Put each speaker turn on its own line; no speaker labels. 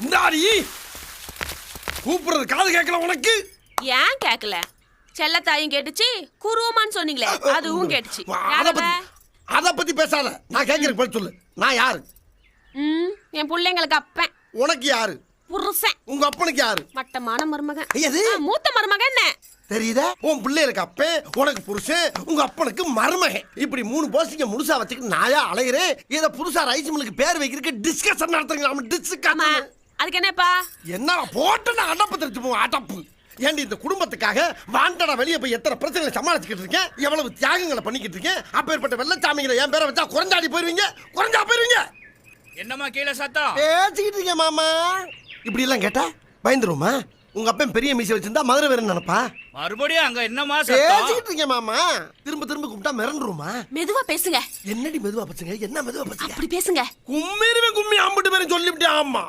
இந்தாடி கூப்பிடுறது காது கேட்கல உனக்கு?
ஏன் கேட்கல? செல்லத்தாயும் கேட்டுச்சு, குருவமான்னு சொன்னீங்களே அதுவும் கேட்டுச்சு.
அத பத்தி பேசாத. நான் கேட்கறதுக்கு பதில் சொல்லு. நான் யாரு?
என் பிள்ளைங்களுக்கு அப்பன்.
உனக்கு யாரு?
புருஷன்.
உங்க அப்பனுக்கு யாரு?
மட்டமான மருமகன்.
எது?
மூத்த மருமகன். என்ன
தெரியுதா? உன் பிள்ளைகளுக்கு அப்பன், உனக்கு புருஷன், உங்க அப்பனுக்கு மருமகன். இப்படி 3 போஸ்டிங்க முழுசா வச்சுக்கிட்டு நாயா அலைகிறேன். இத புதுசா ரைஸ் மில்லுக்கு பேர் வைக்கிறதுக்கு டிஸ்கஷன் நடத்துறீங்க. டிஸ்கஷன்.
அதுக்கு என்னப்பா?
என்ன போட்டு நான் அடப்பு தெரிச்சு போவோம். அடப்பு ஏண்டி இந்த குடும்பத்துக்காக வாண்டடா வெளியே போய் எத்தனை பிரச்சனைகளை சமாளிச்சுக்கிட்டு இருக்கேன், எவ்வளவு தியாகங்களை பண்ணிக்கிட்டு இருக்கேன். அப்பேற்பட்ட வெள்ளச்சாமிகளை என் பேரை வச்சா குறைஞ்சாடி போயிருவீங்க. குறைஞ்சா போயிருவீங்க.
என்னம்மா கீழே சத்தம்?
பேசிக்கிட்டு இருக்கேன் மாமா. இப்படி எல்லாம் கேட்டா பயந்துருமா? உங்க அப்பன் பெரிய மீசை வச்சிருந்தா மதுரை வேற நினைப்பா.
மறுபடியும் அங்க என்னமா சத்தம்?
பேசிக்கிட்டு இருக்கேன் மாமா. திரும்ப திரும்ப கூப்பிட்டா மிரண்டுருமா?
மெதுவா பேசுங்க.
என்னடி மெதுவா பேசுங்க? என்ன மெதுவா பேசுங்க?
அப்படி பேசுங்க.
கும்மிருவே கும்மி ஆம்பிட்டு பேரும் சொல்லிவிட்டேன். ஆமா